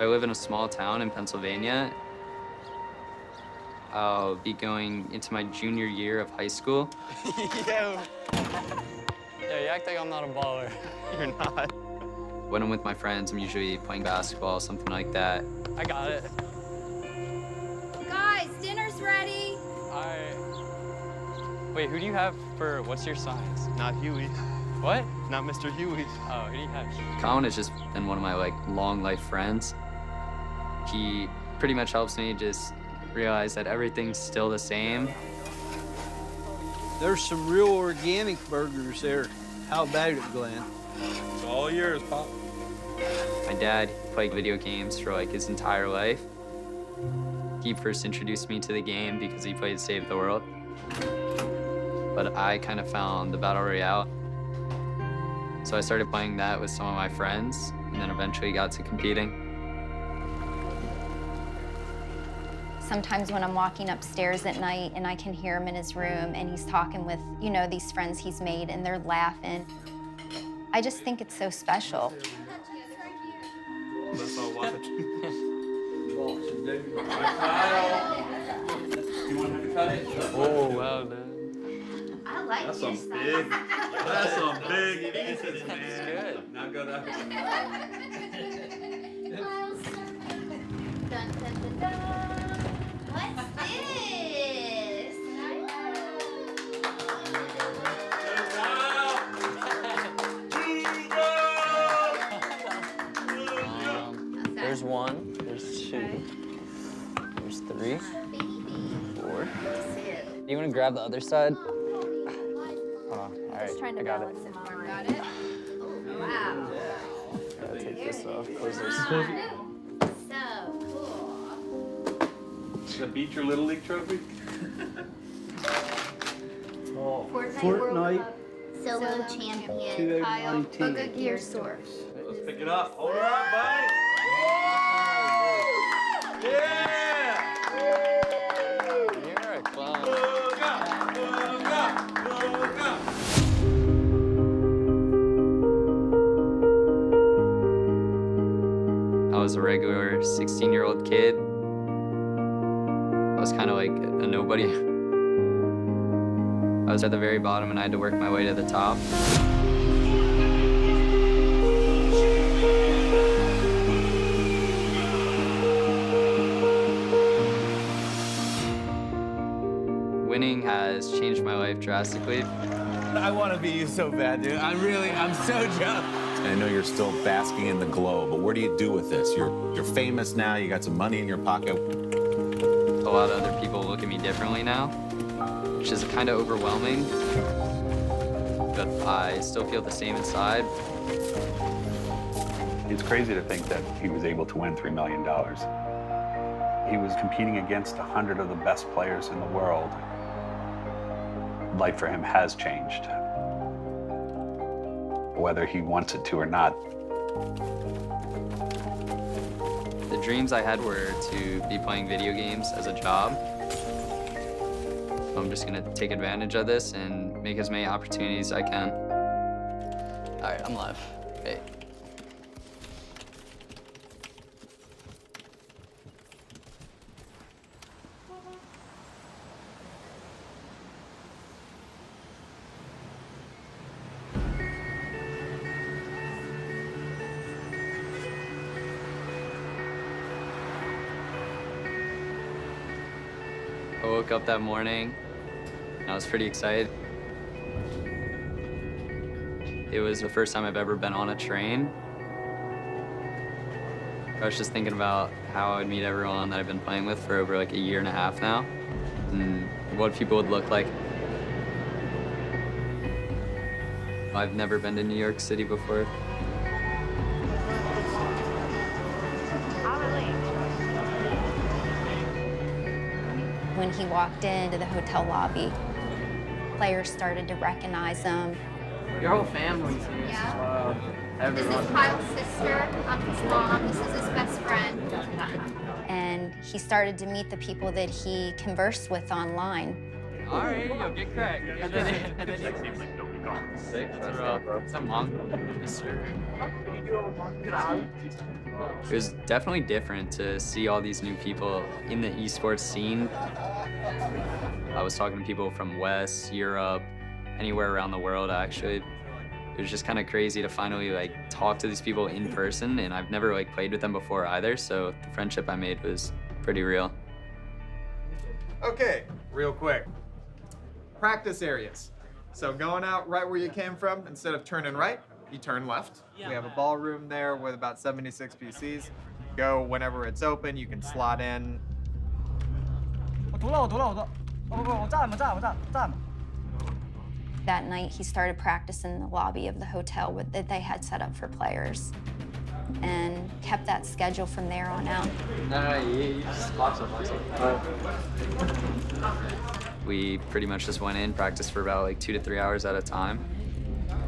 I live in a small town in Pennsylvania. I'll be going into my junior year of high school. Yo, you act like I'm not a baller. You're not. When I'm with my friends, I'm usually playing basketball, something like that. I got it. Guys, dinner's ready. All right. Wait, who do you have for, what's your signs? Not Huey. What? Not Mr. Huey. Oh, who do you have? Colin has just been one of my long life friends. He pretty much helps me just realize that everything's still the same. There's some real organic burgers there. How about it, Glenn? It's all yours, Pop. My dad played video games for his entire life. He first introduced me to the game because he played Save the World. But I kind of found the Battle Royale. So I started playing that with some of my friends, and then eventually got to competing. Sometimes when I'm walking upstairs at night and I can hear him in his room and he's talking with, these friends he's made and they're laughing, I just think it's so special. Let's all watch. Oh, well done. I like That's some big. That's some big pieces, man. It's good. Now go down. Dun, dun, dun, dun. What's this? There's one, there's two, there's three, four. You want to grab the other side? Hold on. All right, I got it. Got it? Wow. Gotta take this off. Close this. So cool. Should I beat your Little League trophy? Fortnite. Solo champion, Kyle, 2019. Bugha Gear Store. Let's pick it up. Hold her up, buddy. Yeah! You're a clown. Bugha! Bugha! Bugha! I was a regular 16-year-old kid. I was kind of like a nobody. I was at the very bottom and I had to work my way to the top. Winning has changed my life drastically. I want to be you so bad, dude. I'm so jealous. I know you're still basking in the glow, but what do you do with this? You're famous now, you got some money in your pocket. A lot of other people look at me differently now, which is kind of overwhelming, but I still feel the same inside. It's crazy to think that he was able to win $3 million. He was competing against 100 of the best players in the world. Life for him has changed, whether he wants it to or not. The dreams I had were to be playing video games as a job. I'm just gonna take advantage of this and make as many opportunities as I can. All right, I'm live. Hey. I woke up that morning and I was pretty excited. It was the first time I've ever been on a train. I was just thinking about how I would meet everyone that I've been playing with for over a year and a half now, and what people would look like. I've never been to New York City before. When he walked into the hotel lobby, players started to recognize him. Your whole family's here. Yeah. Wow. This is Kyle's sister, I'm his mom, this is his best friend. And he started to meet the people that he conversed with online. All right, yo, get cracked. Sick. What's up, Mom? Yes, sir. It was definitely different to see all these new people in the esports scene. I was talking to people from West, Europe, anywhere around the world, actually. It was just kind of crazy to finally like talk to these people in person, and I've never like played with them before either, so the friendship I made was pretty real. Okay, real quick. Practice areas. So going out right where you came from, instead of turning right, you turn left. We have a ballroom there with about 76 PCs. Go whenever it's open, you can slot in. That night, he started practicing in the lobby of the hotel that they had set up for players and kept that schedule from there on out. You just watch them. We pretty much just went in, practiced for about like 2 to 3 hours at a time.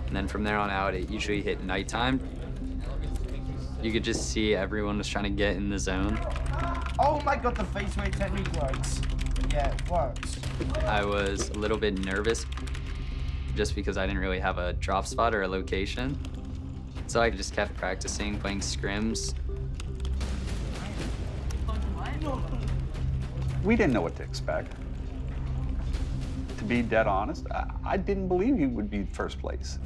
And then from there on out, it usually hit nighttime. You could just see everyone was trying to get in the zone. Oh my God, the face weight technique works. Yeah, it works. I was a little bit nervous just because I didn't really have a drop spot or a location. So I just kept practicing, playing scrims. We didn't know what to expect. To be dead honest, I didn't believe he would be first place.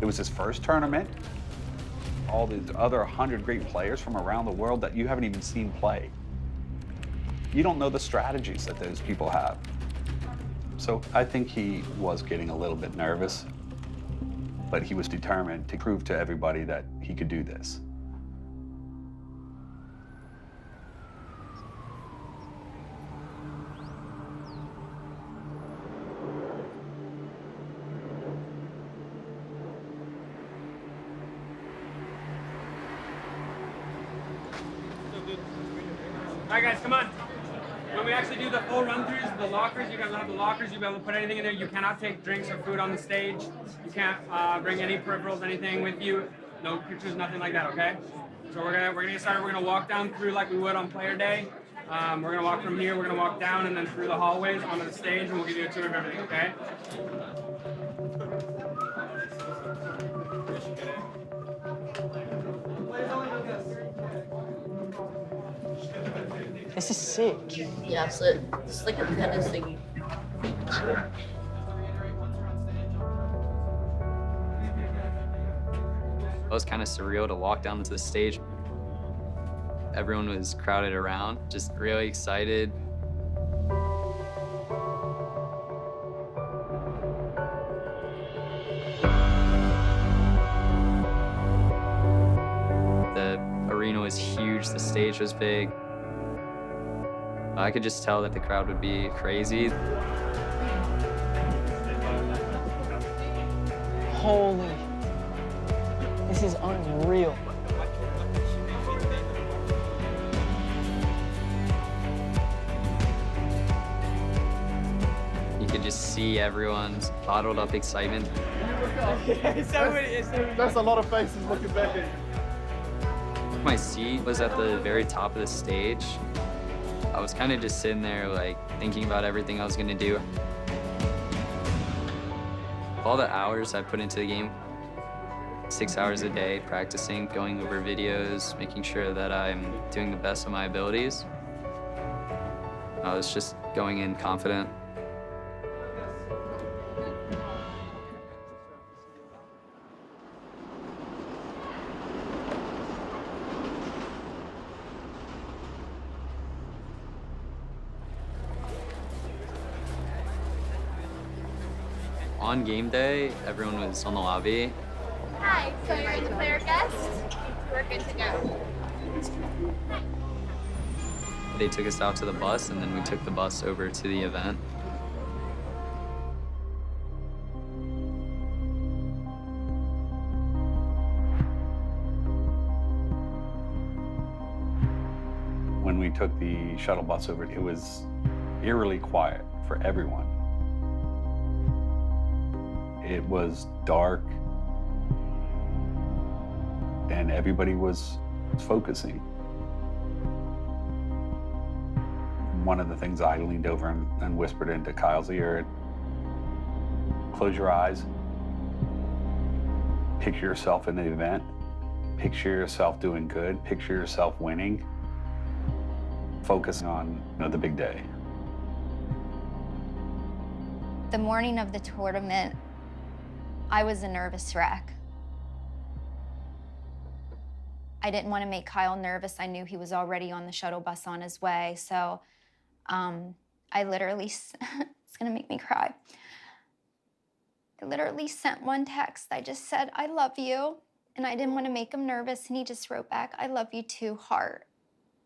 It was his first tournament. All these other 100 great players from around the world that you haven't even seen play. You don't know the strategies that those people have. So I think he was getting a little bit nervous, but he was determined to prove to everybody that he could do this. All right, guys, come on. When we actually do the full run-throughs, the lockers, you guys will have the lockers. You'll be able to put anything in there. You cannot take drinks or food on the stage. You can't bring any peripherals, anything with you. No pictures, nothing like that, okay? So we're gonna get started. We're gonna walk down through like we would on player day. We're gonna walk from here. We're gonna walk down and then through the hallways onto the stage, and we'll give you a tour of everything, okay? This is sick. Yeah, so it's like a tennis thing. It was kind of surreal to walk down to the stage. Everyone was crowded around, just really excited. The arena was huge, the stage was big. I could just tell that the crowd would be crazy. Holy. This is unreal. You could just see everyone's bottled up excitement. That's a lot of faces looking back at you. My seat was at the very top of the stage. I was kind of just sitting there, like, thinking about everything I was gonna do. All the hours I put into the game, 6 hours a day, practicing, going over videos, making sure that I'm doing the best of my abilities. I was just going in confident. On game day, everyone was on the lobby. Hi, so you're the player guest? We're good to go. They took us out to the bus, and then we took the bus over to the event. When we took the shuttle bus over, it was eerily quiet for everyone. It was dark, and everybody was focusing. One of the things I leaned over and whispered into Kyle's ear, Close your eyes. Picture yourself in the event. Picture yourself doing good. Picture yourself winning. Focus on, the big day. The morning of the tournament, I was a nervous wreck. I didn't want to make Kyle nervous. I knew he was already on the shuttle bus on his way. So I literally, it's gonna make me cry. I literally sent one text. I just said, I love you. And I didn't want to make him nervous. And he just wrote back, I love you too, heart.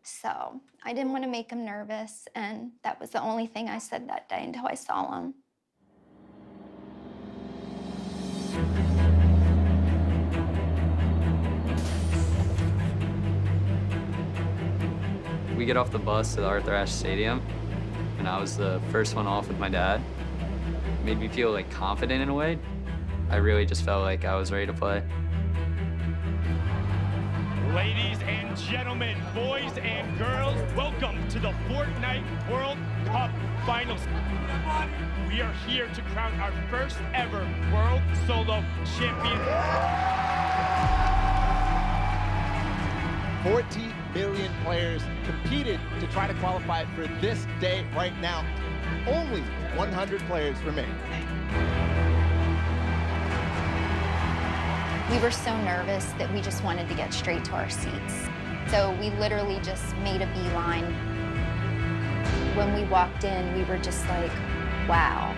So I didn't want to make him nervous. And that was the only thing I said that day until I saw him. We get off the bus to the Arthur Ashe Stadium, and I was the first one off with my dad. It made me feel like confident in a way. I really just felt like I was ready to play. Ladies and gentlemen, boys and girls, welcome to the Fortnite World Cup Finals. We are here to crown our first ever World Solo Champion. 40 million players competed to try to qualify for this day right now. Only 100 players remain. We were so nervous that we just wanted to get straight to our seats. So we literally just made a beeline. When we walked in, we were just like, wow.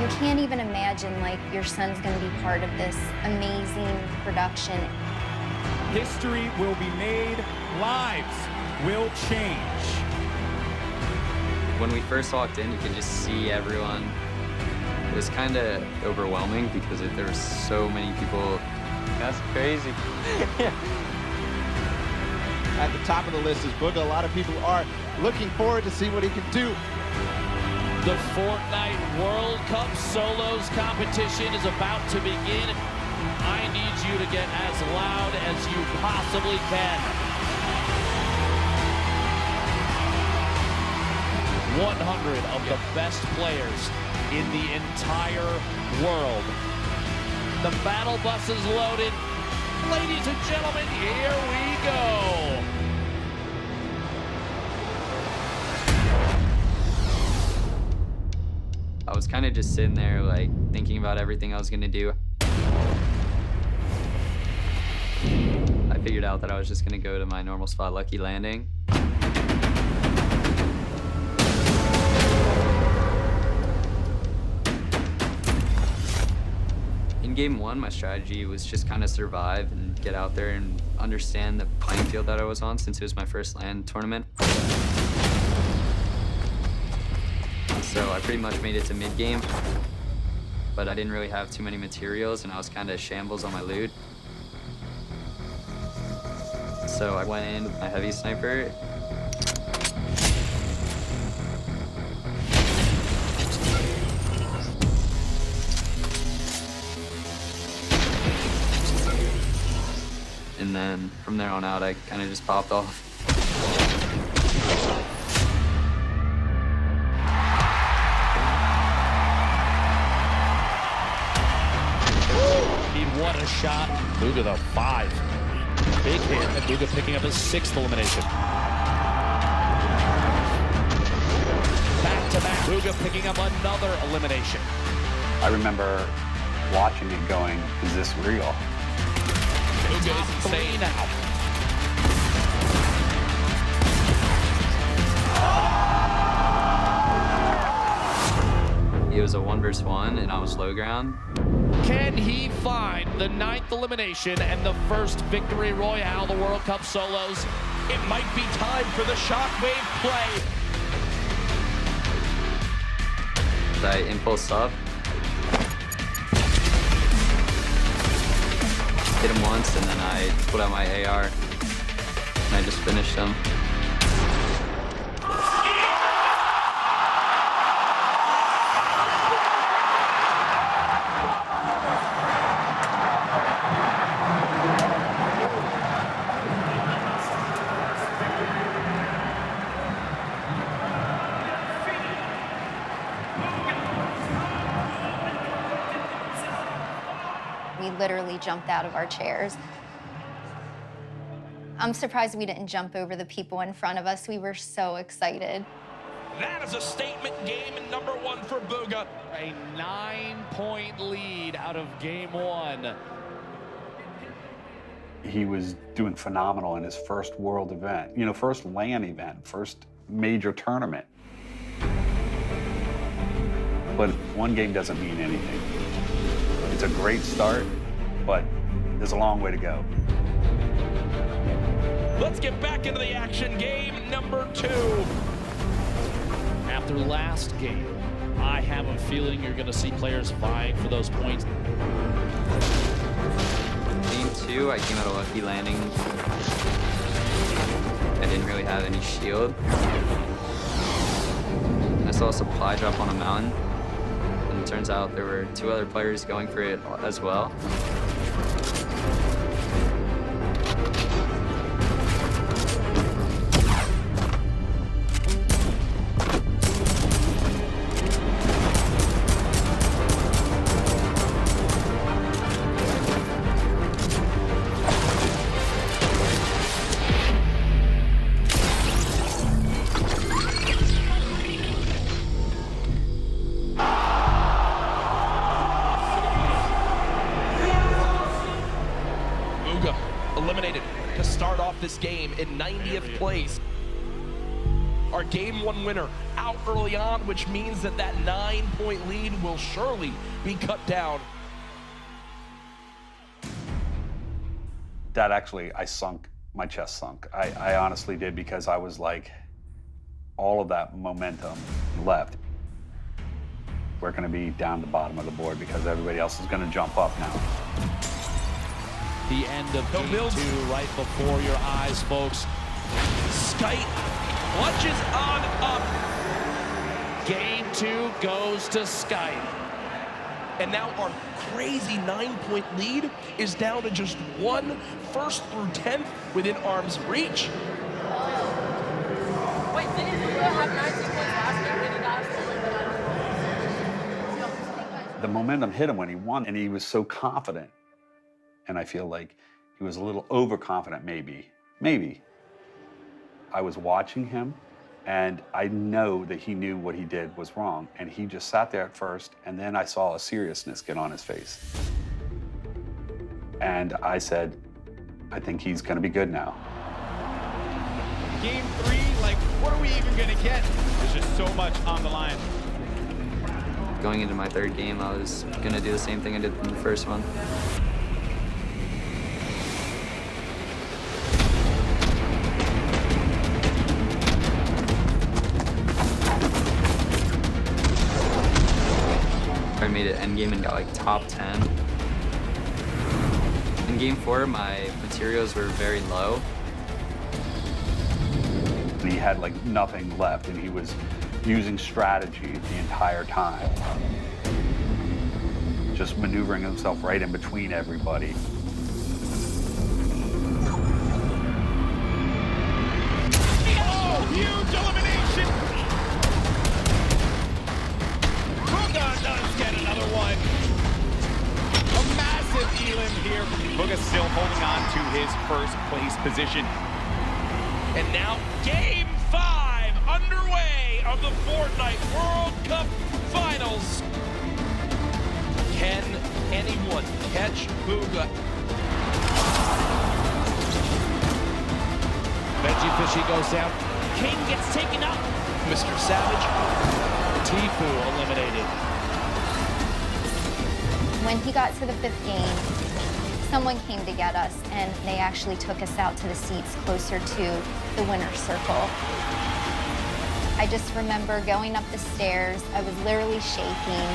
You can't even imagine, like, your son's gonna be part of this amazing production. History will be made, lives will change. When we first walked in, you could just see everyone. It was kind of overwhelming because there were so many people. That's crazy. At the top of the list is Bugha. A lot of people are looking forward to see what he can do. The Fortnite World Cup Solos competition is about to begin. I need you to get as loud as you possibly can. 100 of the best players in the entire world. The battle bus is loaded. Ladies and gentlemen, here we go. I was kind of just sitting there, like, thinking about everything I was gonna do. I figured out that I was just gonna go to my normal spot, Lucky Landing. In game one, my strategy was just kind of survive and get out there and understand the playing field that I was on since it was my first LAN tournament. So I pretty much made it to mid-game, but I didn't really have too many materials and I was kind of shambles on my loot. So I went in with my heavy sniper. And then from there on out, I kind of just popped off. What a shot. Bugha, the 5. Big hit, and Bugha picking up his 6th elimination. Back-to-back, Bugha picking up another elimination. I remember watching it going, is this real? Bugha is insane now. It was a 1v1 and I was low ground. Can he find the 9th elimination and the first victory royale, the World Cup Solos? It might be time for the shockwave play. I impulsed up. Hit him once and then I pulled out my AR and I just finished him. literally jumped out of our chairs. I'm surprised we didn't jump over the people in front of us. We were so excited. That is a statement game number 1 for Bugha. A 9-point lead out of game 1. He was doing phenomenal in his first world event, you know, first LAN event, first major tournament. But one game doesn't mean anything. It's a great start, but there's a long way to go. Let's get back into the action. Game number 2. After last game, I have a feeling you're going to see players vying for those points. Game 2, I came out a lucky landing. I didn't really have any shield. I saw a supply drop on a mountain, and it turns out there were 2 other players going for it as well. Eliminated to start off this game in 90th place. Our game 1 winner out early on, which means that 9-point lead will surely be cut down. That actually, my chest sunk. I honestly did, because I was like, all of that momentum left. We're gonna be down the bottom of the board because everybody else is gonna jump up now. The end of game 2 right before your eyes, folks. Skite clutches on up. Game 2 goes to Skite. And now our crazy 9-point lead is down to just 1 first through 10th within arm's reach. Wait, didn't you have 19 points last game? Did he not? The momentum hit him when he won, and he was so confident. And I feel like he was a little overconfident, maybe. I was watching him, and I know that he knew what he did was wrong, and he just sat there at first, and then I saw a seriousness get on his face. And I said, I think he's gonna be good now. Game 3, like, what are we even gonna get? There's just so much on the line. Going into my 3rd game, I was gonna do the same thing I did in the first one. I made it endgame and got like top 10. In game 4, my materials were very low. He had like nothing left, and he was using strategy the entire time. Just maneuvering himself right in between everybody. Oh, huge elimination! Bugha does get another one. A massive elim here. Bugha still holding on to his first place position. And now game 5 underway of the Fortnite World Cup Finals. Can anyone catch Bugha? Veggie Fishy goes down. King gets taken up. Mr. Savage. Tifu eliminated. When he got to the 5th game, someone came to get us, and they actually took us out to the seats closer to the winner's circle. I just remember going up the stairs. I was literally shaking.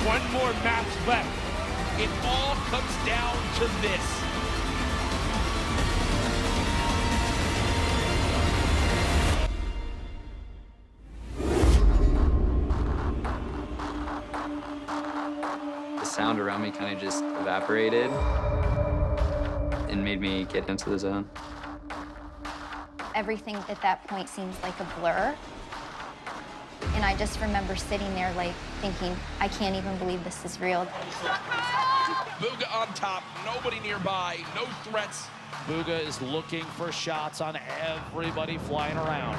One more match left. It all comes down to this. The sound around me kind of just evaporated and made me get into the zone. Everything at that point seems like a blur. And I just remember sitting there like thinking, I can't even believe this is real. Bugha on top, nobody nearby, no threats. Bugha is looking for shots on everybody flying around.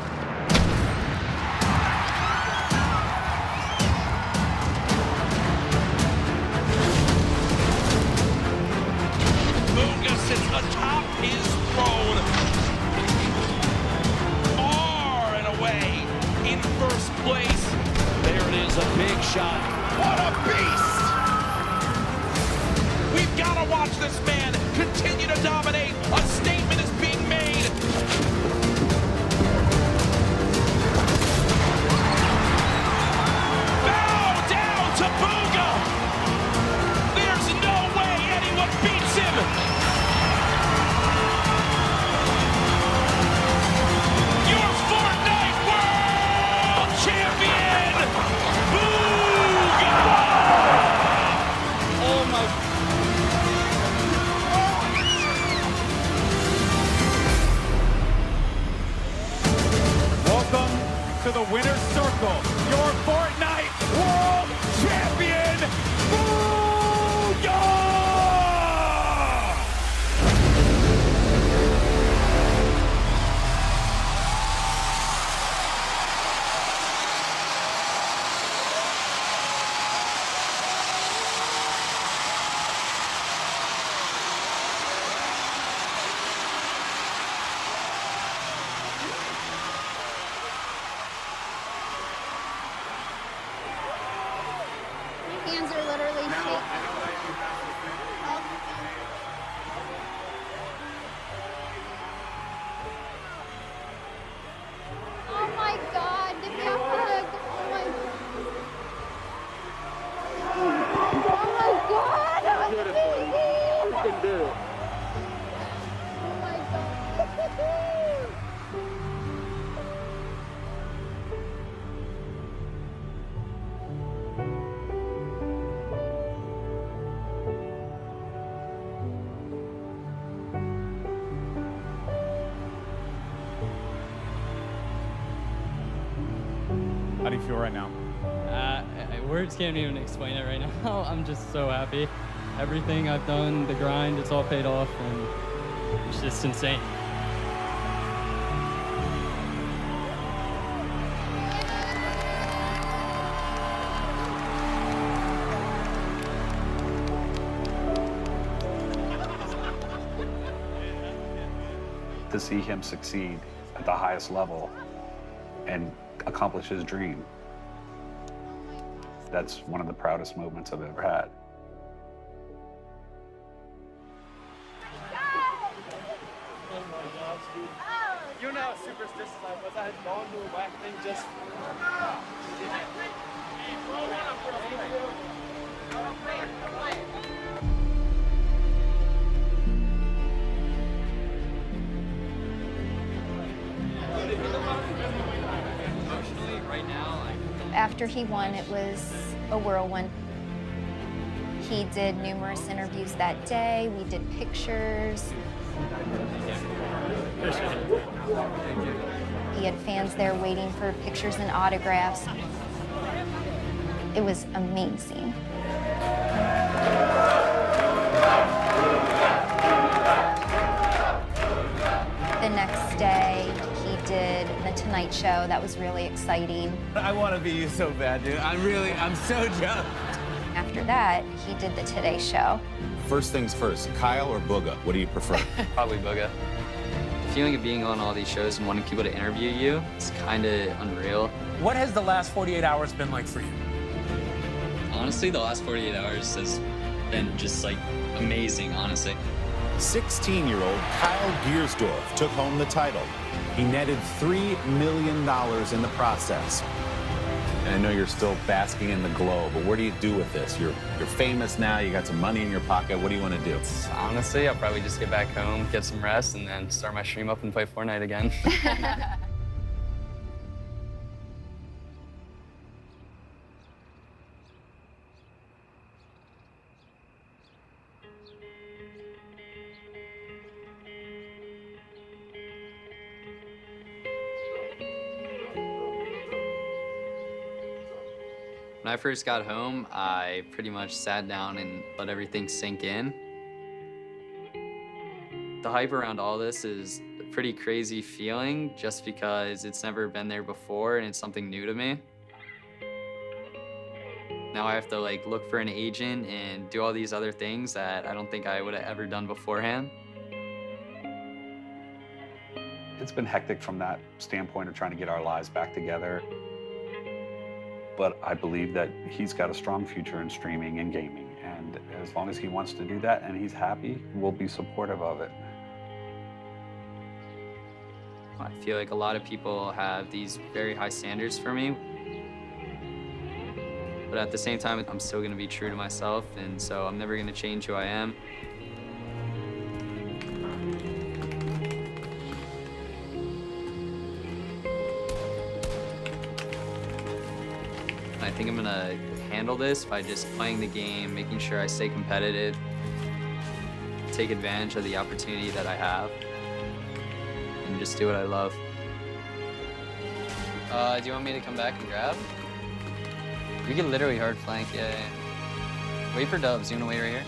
Bugha sits atop his throne, far and away in first place. There it is, a big shot. What a beast! We've got to watch this man continue to dominate. A statement is being made. Bow down to Bugha. There's no way anyone beats him. Your Fortnite World Champion, Bugha. Oh my. Welcome to the winner's circle, your Fortnite World Champion, Bugha! Hands are literally shaking. Oh my God, give me a hug. Oh my God, that was amazing. You can do it. Oh my God. How do you feel right now? Words can't even explain it right now. I'm just so happy. Everything I've done, the grind, it's all paid off, and it's just insane. To see him succeed at the highest level and accomplish his dream, that's one of the proudest moments I've ever had. You know how superstitious I was. I had gone to a whack thing just. Emotionally, right now, After he won, it was a whirlwind. He did numerous interviews that day. We did pictures. He had fans there waiting for pictures and autographs. It was amazing. The next day, he did The Tonight Show. That was really exciting. I want to be you so bad, dude. I'm so jealous. After that, he did The Today Show. First things first, Kyle or Bugha? What do you prefer? probably Bugha. The feeling of being on all these shows and wanting people to interview you, it's kind of unreal. What has the last 48 hours been like for you? Honestly, the last 48 hours has been just like amazing, honestly. 16-year-old Kyle Giersdorf took home the title. He netted $3 million in the process. And I know you're still basking in the glow, but what do you do with this? You're famous now, you got some money in your pocket. What do you want to do? Honestly, I'll probably just get back home, get some rest, and then start my stream up and play Fortnite again. When I first got home, I pretty much sat down and let everything sink in. The hype around all this is a pretty crazy feeling just because it's never been there before and it's something new to me. Now I have to like look for an agent and do all these other things that I don't think I would have ever done beforehand. It's been hectic from that standpoint of trying to get our lives back together. But I believe that he's got a strong future in streaming and gaming. And as long as he wants to do that and he's happy, we'll be supportive of it. I feel like a lot of people have these very high standards for me. But at the same time, I'm still gonna be true to myself, and so I'm never gonna change who I am. I think I'm gonna handle this by just playing the game, making sure I stay competitive, take advantage of the opportunity that I have, and just do what I love. Do you want me to come back and grab? We could literally hard flank, yeah. Wait for dubs. You wanna wait right here?